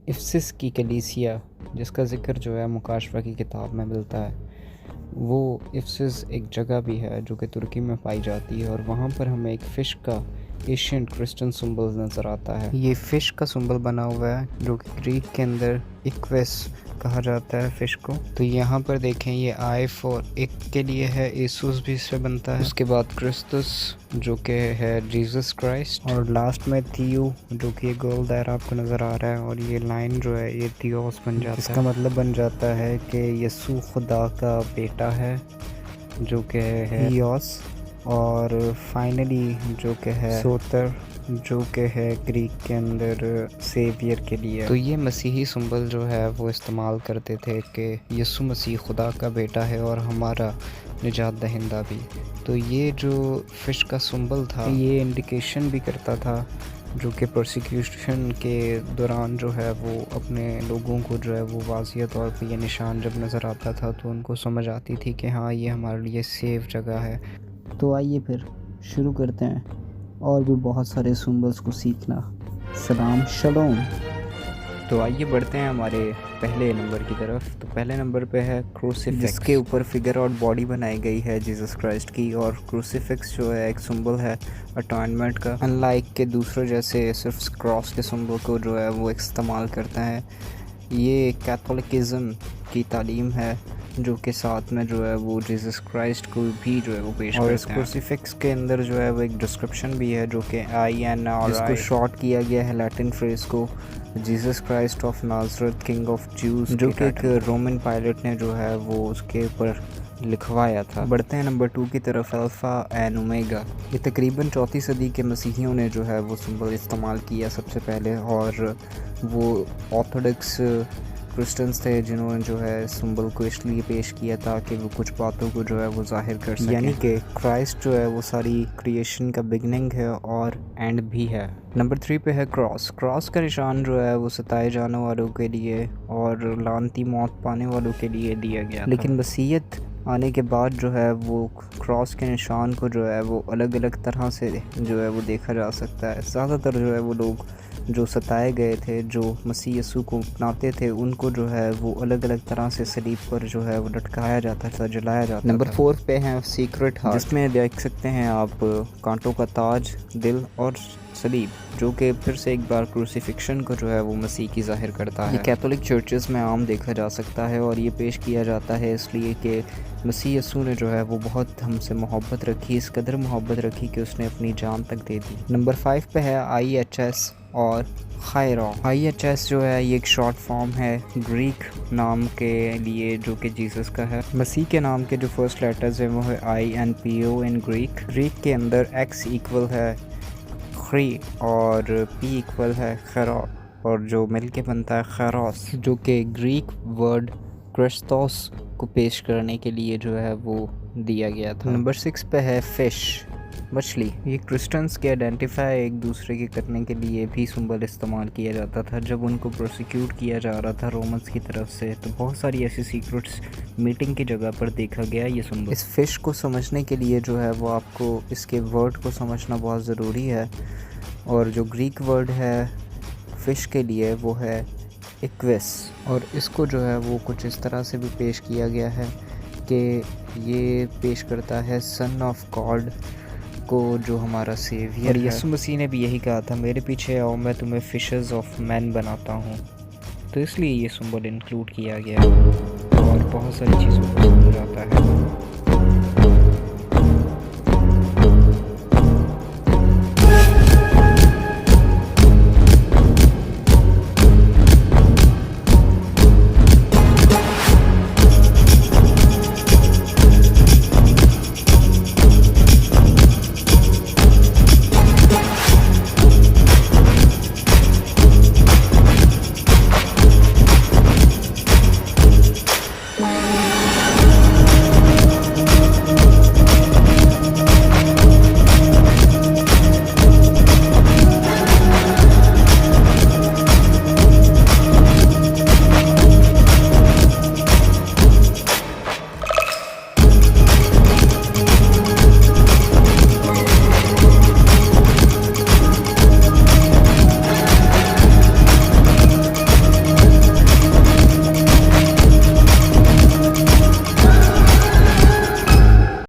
इफ्सिस की कलीसिया, जिसका ज़िक्र जो है मुकाशवा की किताब में मिलता है, वो इफ्सिस एक जगह भी है जो कि तुर्की में पाई जाती है और वहाँ पर हमें एक फ़िश का एशियंट क्रिश्चियन सिंबल नज़र आता है। ये फ़िश का सिंबल बना हुआ है जो कि ग्रीक के अंदर इक्वेस कहा जाता है फ़िश को। तो यहाँ पर देखें, ये आई फॉर एक के लिए है, एसूस भी इससे बनता है। उसके बाद क्रिस्तुस जो कि है जीसस क्राइस्ट, और लास्ट में थियो जो कि गर्ल दायरा आपको नज़र आ रहा है, और ये लाइन जो है ये थियोस बन जाता है। इसका मतलब बन जाता है कि यसू खुदा का बेटा है जो कि है हियोस, और फाइनली जो कि है सोतर जो कि है ग्रीक के अंदर सेवियर के लिए। तो ये मसीही सिंबल जो है वो इस्तेमाल करते थे कि यसु मसीह खुदा का बेटा है और हमारा निजात दहिंदा भी। तो ये जो फ़िश का सिंबल था ये इंडिकेशन भी करता था जो कि प्रोसिक्यूशन के दौरान जो है वो अपने लोगों को जो है वो वाज़िया तौर पे ये निशान जब नज़र आता था तो उनको समझ आती थी कि हाँ ये हमारे लिए सेफ जगह है। तो आइए फिर शुरू करते हैं और भी बहुत सारे सिंबल्स को सीखना। सलाम शलोम। तो आइए बढ़ते हैं हमारे पहले नंबर की तरफ। तो पहले नंबर पे है क्रूसीफिक्स, जिसके ऊपर फिगर और बॉडी बनाई गई है जीसस क्राइस्ट की, और क्रूसीफिक्स जो है एक सिंबल है अटॉइनमेंट का। अनलाइक के दूसरे जैसे सिर्फ क्रॉस के सिंबल को जो है वो इस्तेमाल करते हैं। ये कैथोलिकिज़म की तालीम है जो कि साथ में जो है वो जीसस क्राइस्ट को भी जो है वो पेश करते हैं। और इस क्रूसीफिक्स के अंदर जो है वो एक डिस्क्रिप्शन भी है जो कि INR, जिसको शॉर्ट किया गया है लैटिन फ्रेज को Jesus Christ of Nazareth king of Jews, जो कि एक रोमन पायलट ने जो है वो उसके ऊपर लिखवाया था। बढ़ते हैं नंबर 2 की तरफ, अल्फ़ा एंड ओमेगा। ये तकरीबन 4वीं सदी के मसीहियों ने जो है वो सिंबल इस्तेमाल किया सबसे पहले, और वो ऑर्थोडॉक्स क्रिश्चियंस थे जिन्होंने जो है सिंबल को इसलिए पेश किया ताकि वो कुछ बातों को जो है वो जाहिर कर सकें, यानी कि क्राइस्ट जो है वो सारी क्रिएशन का बिगनिंग है और एंड भी है। नंबर 3 पे है क्रॉस। क्रॉस का निशान जो है वो सताए जाने वालों के लिए और लानती मौत पाने वालों के लिए दिया गया था। लेकिन मसीहत आने के बाद जो है वो क्रॉस के निशान को जो है वो अलग अलग तरह से जो है वो देखा जा सकता है। ज़्यादातर जो है वो लोग जो सताए गए थे, जो मसीह यसू को अपनाते थे, उनको जो है वो अलग अलग तरह से सलीब पर जो है वो लटकाया जाता था, जलाया जाता था। नंबर 4 पे है सीक्रेट हार्ट, जिसमें देख सकते हैं आप कांटों का ताज, दिल और सलीब, जो कि फिर से एक बार क्रूसिफिक्शन को जो है वो मसीह की जाहिर करता है। ये कैथोलिक चर्चेस में आम देखा जा सकता है और ये पेश किया जाता है इसलिए कि मसीह यसू ने जो है वो बहुत हमसे मोहब्बत रखी, इस कदर मोहब्बत रखी कि उसने अपनी जान तक दे दी। नंबर 5 पे है IHS और खैरा। IHS जो है ये एक शॉर्ट फॉर्म है ग्रीक नाम के लिए जो कि जीसस का है। मसीह के नाम के जो फर्स्ट लेटर्स हैं वो है INPO इन ग्रीक के अंदर X इक्वल है खरी और P इक्वल है खैरा, और जो मिल के बनता है खैरोस, जो कि ग्रीक वर्ड क्रिस्टोस को पेश करने के लिए जो है वो दिया गया था। नंबर 6 पे है फिश, मछली। ये क्रिश्चियंस के आइडेंटिफाई एक दूसरे के करने के लिए भी सिंबल इस्तेमाल किया जाता था जब उनको प्रोसिक्यूट किया जा रहा था रोमन्स की तरफ से। तो बहुत सारी ऐसी सीक्रेट्स मीटिंग की जगह पर देखा गया ये सिंबल। इस फिश को समझने के लिए जो है वो आपको इसके वर्ड को समझना बहुत ज़रूरी है, और जो ग्रीक वर्ड है फ़िश के लिए वो है इक्विस, और इसको जो है वो कुछ इस तरह से भी पेश किया गया है कि ये पेश करता है सन ऑफ गॉड को, जो हमारा सेवियर है। यीशु मसीह ने भी यही कहा था, मेरे पीछे आओ मैं तुम्हें फिशर्स ऑफ मैन बनाता हूँ। तो इसलिए ये सिंबल इंक्लूड किया गया और बहुत सारी चीज़ों को समझ आता है।